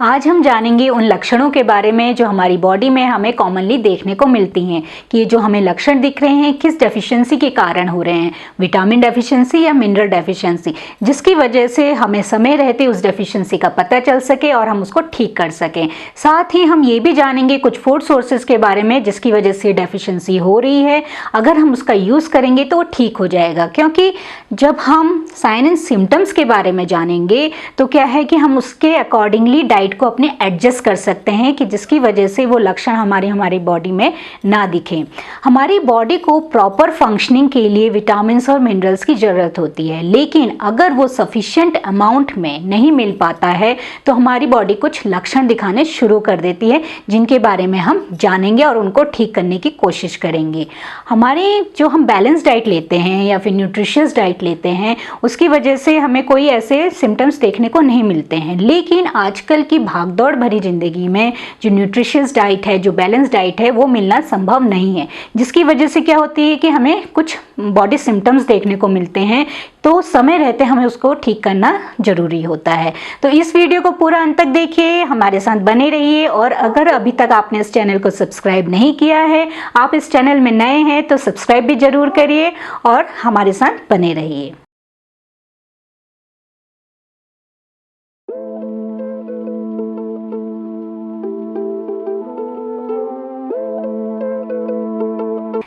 आज हम जानेंगे उन लक्षणों के बारे में जो हमारी बॉडी में हमें कॉमनली देखने को मिलती हैं कि ये जो हमें लक्षण दिख रहे हैं किस डेफिशिएंसी के कारण हो रहे हैं, विटामिन डेफिशिएंसी या मिनरल डेफिशिएंसी, जिसकी वजह से हमें समय रहते उस डेफिशिएंसी का पता चल सके और हम उसको ठीक कर सकें। साथ ही हम ये भी जानेंगे कुछ फूड सोर्सेज के बारे में जिसकी वजह से डेफिशिएंसी हो रही है, अगर हम उसका यूज़ करेंगे तो वो ठीक हो जाएगा। क्योंकि जब हम साइन एंड सिम्टम्स के बारे में जानेंगे तो क्या है कि हम उसके अकॉर्डिंगली डाइट को अपने एडजस्ट कर सकते हैं कि जिसकी वजह से वो लक्षण हमारी बॉडी में ना दिखें। हमारी बॉडी को प्रॉपर फंक्शनिंग के लिए विटामिन्स और मिनरल्स की ज़रूरत होती है, लेकिन अगर वो सफिशिएंट अमाउंट में नहीं मिल पाता है तो हमारी बॉडी कुछ लक्षण दिखाने शुरू कर देती है, जिनके बारे में हम जानेंगे और उनको ठीक करने की कोशिश करेंगे। हमारी जो हम बैलेंस डाइट लेते हैं या फिर न्यूट्रिशियस डाइट लेते हैं उसकी वजह से हमें कोई ऐसे सिम्टम्स देखने को नहीं मिलते हैं, लेकिन आजकल की भागदौड़ भरी ज़िंदगी में जो न्यूट्रिशियस डाइट है, जो बैलेंस डाइट है, वो मिलना संभव नहीं है, जिसकी वजह से क्या होती है कि हमें कुछ बॉडी सिम्टम्स देखने को मिलते हैं, तो समय रहते हमें उसको ठीक करना ज़रूरी होता है। तो इस वीडियो को पूरा अंत तक देखिए, हमारे साथ बने रहिए और अगर अभी तक आपने इस चैनल को सब्सक्राइब नहीं किया है, आप इस चैनल में नए हैं तो सब्सक्राइब भी ज़रूर करिए और हमारे साथ बने रहिए।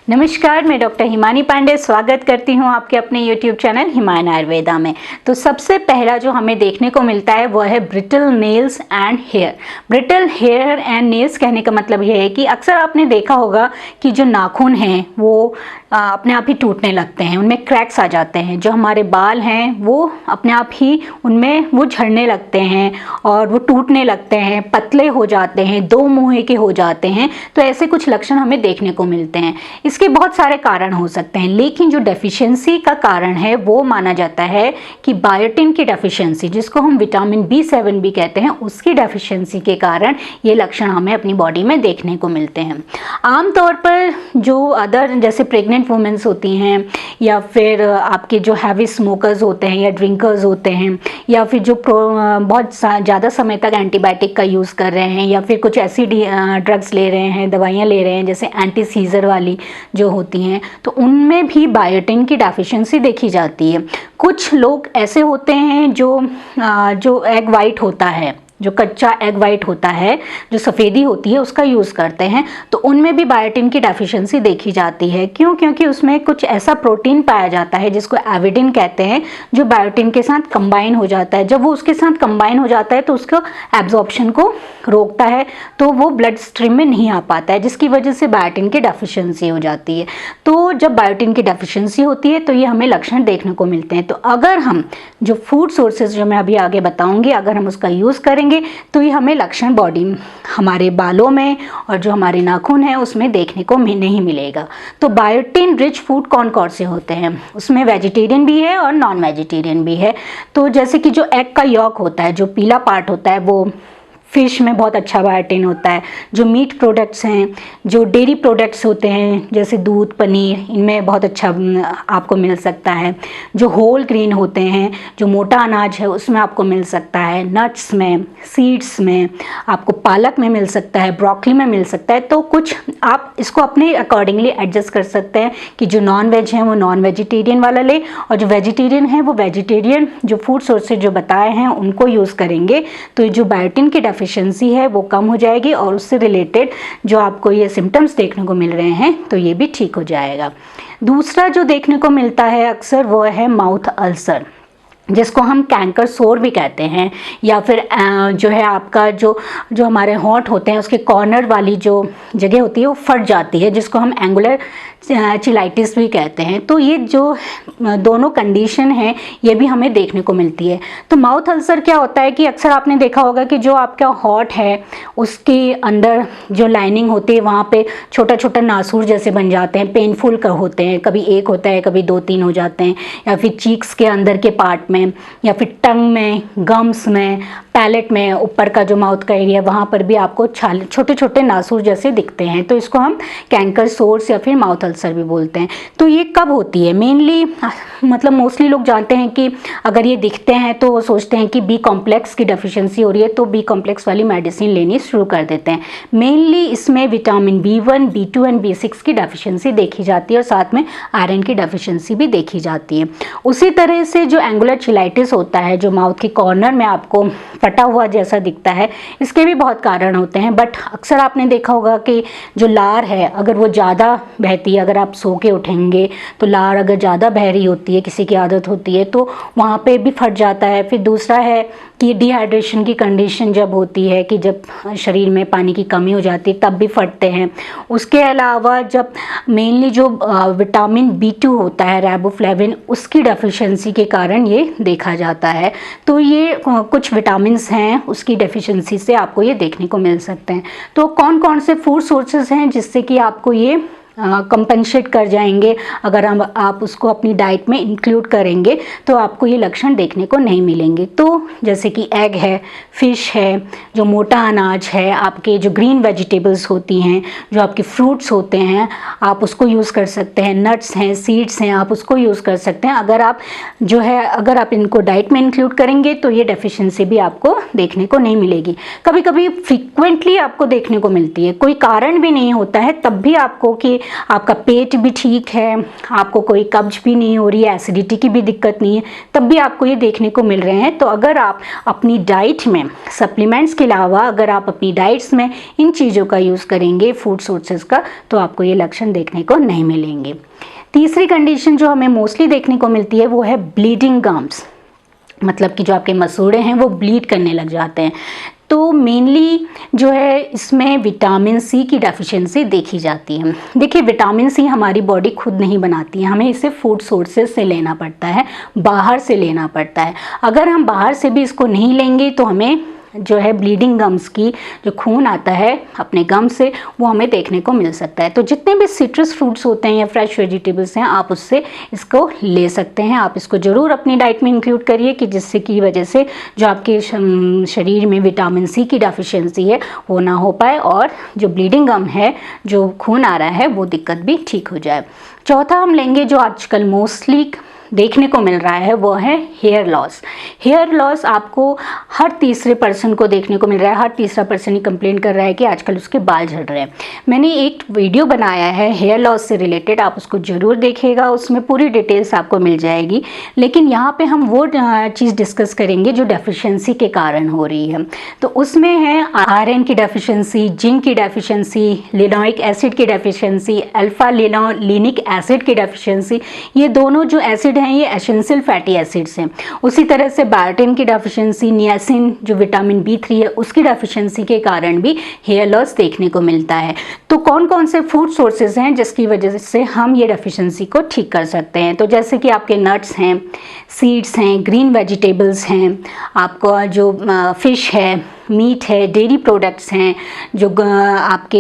नमस्कार, मैं डॉक्टर हिमानी पांडे स्वागत करती हूं आपके अपने YouTube चैनल हिमायन आयुर्वेदा में। तो सबसे पहला जो हमें देखने को मिलता है वो है brittle nails and hair. Brittle hair and nails कहने का मतलब ये है कि अक्सर आपने देखा होगा कि जो नाखून हैं वो अपने आप ही टूटने लगते हैं, उनमें क्रैक्स आ जाते हैं। जो हमारे बाल हैं वो अपने आप ही उनमें वो झड़ने लगते हैं और वो टूटने लगते हैं, पतले हो जाते हैं, दो मुंहे के हो जाते हैं। तो ऐसे कुछ लक्षण हमें देखने को मिलते हैं। इसके बहुत सारे कारण हो सकते हैं, लेकिन जो डेफिशिएंसी का कारण है वो माना जाता है कि बायोटिन की डेफिशिएंसी, जिसको हम विटामिन B7 भी कहते हैं, उसकी डेफिशिएंसी के कारण ये लक्षण हमें अपनी बॉडी में देखने को मिलते हैं। आमतौर पर जो अदर जैसे प्रेग्नेंट वुमेन्स होती हैं या फिर आपके जो हैवी स्मोकर्स होते हैं या ड्रिंकर्स होते हैं या फिर जो बहुत ज़्यादा समय तक एंटीबायोटिक का यूज़ कर रहे हैं या फिर कुछ ऐसी ड्रग्स ले रहे हैं, दवाइयाँ ले रहे हैं जैसे एंटी सीजर वाली जो होती हैं, तो उनमें भी बायोटिन की डेफिशिएंसी देखी जाती है। कुछ लोग ऐसे होते हैं जो एग वाइट होता है, जो कच्चा एग वाइट होता है, जो सफ़ेदी होती है, उसका यूज़ करते हैं, तो उनमें भी बायोटिन की डेफिशिएंसी देखी जाती है। क्यों? क्योंकि उसमें कुछ ऐसा प्रोटीन पाया जाता है जिसको एविडिन कहते हैं, जो बायोटिन के साथ कंबाइन हो जाता है। जब वो उसके साथ कंबाइन हो जाता है तो उसको एब्जॉर्प्शन को रोकता है, तो वो ब्लड स्ट्रीम में नहीं आ पाता है, जिसकी वजह से बायोटिन की डेफिशिएंसी हो जाती है। तो जब बायोटिन की डेफिशिएंसी होती है तो ये हमें लक्षण देखने को मिलते हैं। तो अगर हम जो फूड सोर्सेज जो मैं अभी आगे बताऊँगी, अगर हम उसका यूज़ करेंगे तो ये हमें लक्षण बॉडी हमारे बालों में और जो हमारे नाखून है उसमें देखने को नहीं मिलेगा। तो बायोटिन रिच फूड कौन कौन से होते हैं? उसमें वेजिटेरियन भी है और नॉन वेजिटेरियन भी है। तो जैसे कि जो एग का यॉक होता है, जो पीला पार्ट होता है, वो फिश में बहुत अच्छा बायोटिन होता है। जो मीट प्रोडक्ट्स हैं, जो डेयरी प्रोडक्ट्स होते हैं जैसे दूध, पनीर, इनमें बहुत अच्छा आपको मिल सकता है। जो होल ग्रेन होते हैं, जो मोटा अनाज है, उसमें आपको मिल सकता है। नट्स में, सीड्स में, आपको पालक में मिल सकता है, ब्रोकली में मिल सकता है। तो कुछ आप इसको अपने अकॉर्डिंगली एडजस्ट कर सकते हैं कि जो नॉन वेज है वो नॉन वेजिटेरियन वाला ले और जो वेजिटेरियन है वो वेजिटेरियन जो फूड सोर्सेज जो बताए हैं उनको यूज़ करेंगे, तो जो बायोटिन की डेफिशिएंसी है वो कम हो जाएगी और उससे रिलेटेड जो आपको ये सिम्टम्स देखने को मिल रहे हैं तो ये भी ठीक हो जाएगा। दूसरा जो देखने को मिलता है अक्सर वो है माउथ अल्सर, जिसको हम कैंकर सोर भी कहते हैं, या फिर जो है आपका जो हमारे होंठ होते हैं उसके कॉर्नर वाली जो जगह होती है वो फट जाती है, जिसको हम एंगुलर चिलाइटिस भी कहते हैं। तो ये जो दोनों कंडीशन है ये भी हमें देखने को मिलती है। तो माउथ अल्सर क्या होता है कि अक्सर आपने देखा होगा कि जो आपका होंठ है उसके अंदर जो लाइनिंग होती है वहाँ पे छोटा छोटा नासूर जैसे बन जाते हैं, पेनफुल होते हैं, कभी एक होता है, कभी 2-3 हो जाते हैं, या फिर चीक्स के अंदर के पार्ट में में या फिर टंग में, गम्स में, पैलेट में, ऊपर का जो माउथ का एरिया वहाँ पर भी आपको छाले छोटे छोटे नासूर जैसे दिखते हैं, तो इसको हम कैंकर सोर्स या फिर माउथ अल्सर भी बोलते हैं। तो ये कब होती है? मेनली मतलब मोस्टली लोग जानते हैं कि अगर ये दिखते हैं तो वो सोचते हैं कि बी कॉम्प्लेक्स की डेफिशिएंसी हो रही है, तो बी कॉम्प्लेक्स वाली मेडिसिन लेनी शुरू कर देते हैं। मेनली इसमें vitamin B1, B2 and B6 की डेफिशिएंसी देखी जाती है और साथ में आयरन की डेफिशिएंसी भी देखी जाती है। उसी तरह से जो एंगुलर चिलाइटिस होता है, जो माउथ के कॉर्नर में आपको फटा हुआ जैसा दिखता है, इसके भी बहुत कारण होते हैं, बट अक्सर आपने देखा होगा कि जो लार है अगर वो ज़्यादा बहती है, अगर आप सो के उठेंगे तो लार अगर ज़्यादा बह रही होती है, किसी की आदत होती है, तो वहाँ पे भी फट जाता है। फिर दूसरा है कि डिहाइड्रेशन की कंडीशन जब होती है कि जब शरीर में पानी की कमी हो जाती है तब भी फटते हैं। उसके अलावा जब मेनली जो विटामिन B2 होता है, राइबोफ्लेविन, उसकी डेफिशिएंसी के कारण ये देखा जाता है। तो ये कुछ विटामिन्स हैं, उसकी डेफिशिएंसी से आपको ये देखने को मिल सकते हैं। तो कौन कौन से फूड सोर्सेज हैं जिससे कि आपको ये कंपनसेट कर जाएंगे, अगर आप उसको अपनी डाइट में इंक्लूड करेंगे तो आपको ये लक्षण देखने को नहीं मिलेंगे। तो जैसे कि एग है, फिश है, जो मोटा अनाज है, आपके जो ग्रीन वेजिटेबल्स होती हैं, जो आपके फ्रूट्स होते हैं, आप उसको यूज़ कर सकते हैं। नट्स हैं, सीड्स हैं, आप उसको यूज़ कर सकते हैं। अगर आप इनको डाइट में इंक्लूड करेंगे तो ये डेफिशिएंसी भी आपको देखने को नहीं मिलेगी। कभी कभी फ्रीक्वेंटली आपको देखने को मिलती है, कोई कारण भी नहीं होता है, तब भी आपको कि आपका पेट भी ठीक है, आपको कोई कब्ज भी नहीं हो रही है, एसिडिटी की भी दिक्कत नहीं है, तब भी आपको ये देखने को मिल रहे हैं। तो अगर आप अपनी डाइट में सप्लीमेंट्स के अलावा अगर आप अपनी डाइट्स में इन चीज़ों का यूज़ करेंगे, फूड सोर्सेज का, तो आपको ये लक्षण देखने को नहीं मिलेंगे। तीसरी कंडीशन जो हमें मोस्टली देखने को मिलती है वो है ब्लीडिंग गम्स, मतलब कि जो आपके मसूड़े हैं वो ब्लीड करने लग जाते हैं। तो मेनली जो है इसमें विटामिन C की डेफिशिएंसी देखी जाती है। देखिए, विटामिन C हमारी बॉडी खुद नहीं बनाती है, हमें इसे फूड सोर्सेज से लेना पड़ता है, बाहर से लेना पड़ता है। अगर हम बाहर से भी इसको नहीं लेंगे तो हमें जो है ब्लीडिंग गम्स की जो खून आता है अपने गम से, वो हमें देखने को मिल सकता है। तो जितने भी सिट्रस फ्रूट्स होते हैं या फ्रेश वेजिटेबल्स हैं, आप उससे इसको ले सकते हैं। आप इसको ज़रूर अपनी डाइट में इंक्लूड करिए कि जिससे की वजह से जो आपके शरीर में विटामिन C की डेफिशिएंसी है वो ना हो पाए और जो ब्लीडिंग गम है, जो खून आ रहा है, वो दिक्कत भी ठीक हो जाए। चौथा हम लेंगे जो आजकल मोस्टली देखने को मिल रहा है, वो है हेयर लॉस। हेयर लॉस आपको हर तीसरे पर्सन को देखने को मिल रहा है। हर तीसरा पर्सन ही कंप्लेन कर रहा है कि आजकल उसके बाल झड़ रहे हैं। मैंने एक वीडियो बनाया है हेयर लॉस से रिलेटेड, आप उसको ज़रूर देखिएगा, उसमें पूरी डिटेल्स आपको मिल जाएगी। लेकिन यहाँ पे हम वो चीज़ डिस्कस करेंगे जो डेफिशिएंसी के कारण हो रही है। तो उसमें है आयरन की डेफिशिएंसी, जिंक की डेफिशिएंसी, लिनोइक एसिड की डेफिशिएंसी, अल्फा लिनोलिनिक एसिड की डेफिशिएंसी। ये दोनों जो एसिड हैं ये एसेंशियल फैटी एसिड्स हैं। उसी तरह से बायोटिन की डेफिशिएंसी, नियासिन जो विटामिन B3 है, उसकी डेफिशिएंसी के कारण भी हेयर लॉस देखने को मिलता है। तो कौन कौन से फूड सोर्सेज हैं जिसकी वजह से हम ये डेफिशिएंसी को ठीक कर सकते हैं? तो जैसे कि आपके नट्स हैं, सीड्स हैं, ग्रीन वेजिटेबल्स हैं, आपका जो फिश है, मीट है, डेयरी प्रोडक्ट्स हैं, जो आपके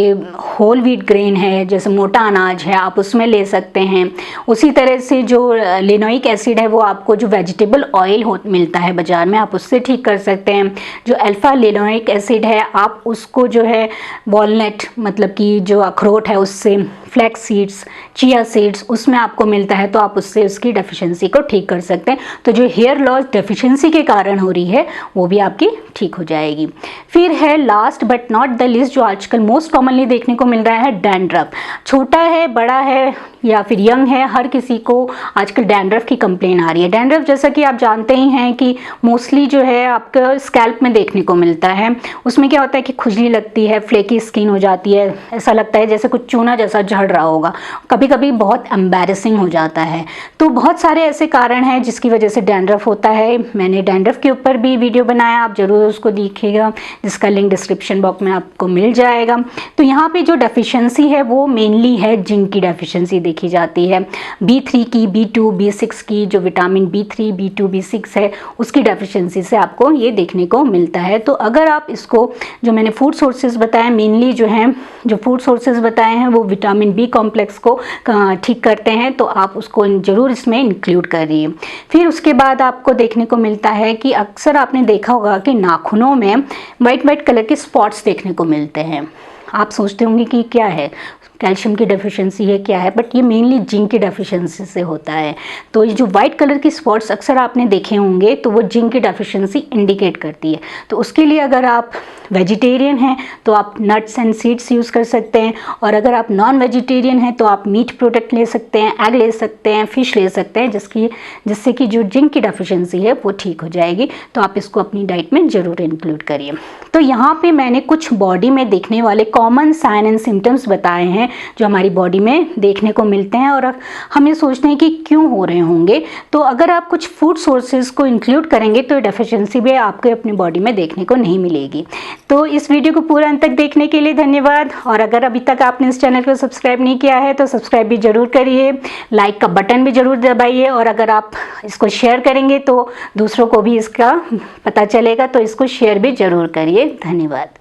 होल व्हीट ग्रेन है, जैसे मोटा अनाज है, आप उसमें ले सकते हैं। उसी तरह से जो लिनोइक एसिड है वो आपको जो वेजिटेबल ऑयल मिलता है बाज़ार में, आप उससे ठीक कर सकते हैं। जो अल्फा लिनोइक एसिड है आप उसको जो है वॉलनट, मतलब कि जो अखरोट है उससे, फ्लैक्स सीड्स, चिया सीड्स, उसमें आपको मिलता है, तो आप उससे उसकी डेफिशिएंसी को ठीक कर सकते हैं। तो जो हेयर लॉस डेफिशिएंसी के कारण हो रही है वो भी आपकी ठीक हो जाएगी। फिर है last but not the least, जो आजकल मोस्ट कॉमनली देखने को मिल रहा है, डैंड्रफ। छोटा है, बड़ा है या फिर यंग है, हर किसी को आजकल डैंड्रफ की कंप्लेन आ रही है। डैंड्रफ जैसा कि आप जानते ही हैं कि मोस्टली जो है आपका स्कैल्प में देखने को मिलता है। उसमें क्या होता है कि खुजली लगती है, फ्लेकी स्किन हो जाती है, ऐसा लगता है जैसे कुछ चूना जैसा झड़ रहा होगा, कभी कभी बहुत एम्बैरेसिंग हो जाता है। तो बहुत सारे ऐसे कारण हैं जिसकी वजह से डैंड्रफ होता है। मैंने डैंड्रफ के ऊपर भी वीडियो बनाया, आप ज़रूर उसको देखिएगा, जिसका लिंक डिस्क्रिप्शन बॉक्स में आपको मिल जाएगा। तो यहाँ पे जो डेफिशिएंसी है वो मेनली है जिंक की डेफिशिएंसी देखी जाती है। B3 की, B2, B6 की, जो विटामिन B3, B2, B6 है उसकी डेफिशिएंसी से आपको ये देखने को मिलता है। तो अगर आप इसको, जो मैंने फूड सोर्सेज बताए, मेनली जो हैं जो फूड सोर्सेज बताए हैं वो विटामिन विटामिन बी कॉम्प्लेक्स को ठीक करते हैं, तो आप उसको ज़रूर इसमें इंक्लूड करिए। फिर उसके बाद आपको देखने को मिलता है कि अक्सर आपने देखा होगा कि नाखूनों में वाइट वाइट कलर के स्पॉट्स देखने को मिलते हैं। आप सोचते होंगे कि क्या है, कैल्शियम की डेफिशिएंसी है, क्या है, बट ये मेनली जिंक की डेफिशिएंसी से होता है। तो ये जो वाइट कलर की स्पॉट्स अक्सर आपने देखे होंगे, तो वो जिंक की डेफिशिएंसी इंडिकेट करती है। तो उसके लिए अगर आप वेजिटेरियन हैं तो आप नट्स एंड सीड्स यूज़ कर सकते हैं, और अगर आप नॉन वेजिटेरियन हैं तो आप मीट प्रोडक्ट ले सकते हैं, एग ले सकते हैं, फिश ले सकते हैं, जिससे कि जो जिंक की डेफिशिएंसी है वो ठीक हो जाएगी। तो आप इसको अपनी डाइट में ज़रूर इंक्लूड करिए। तो यहाँ पे मैंने कुछ बॉडी में देखने वाले कॉमन साइन एंड सिम्टम्स बताए हैं जो हमारी बॉडी में देखने को मिलते हैं, और हमें सोचना है कि क्यों हो रहे होंगे। तो अगर आप कुछ फूड सोर्सेज को इंक्लूड करेंगे तो डेफिशिएंसी भी आपको अपनी बॉडी में देखने को नहीं मिलेगी। तो इस वीडियो को पूरा अंत तक देखने के लिए धन्यवाद, और अगर अभी तक आपने इस चैनल को सब्सक्राइब नहीं किया है तो सब्सक्राइब भी ज़रूर करिए, लाइक का बटन भी ज़रूर दबाइए, और अगर आप इसको शेयर करेंगे तो दूसरों को भी इसका पता चलेगा, तो इसको शेयर भी ज़रूर करिए। धन्यवाद।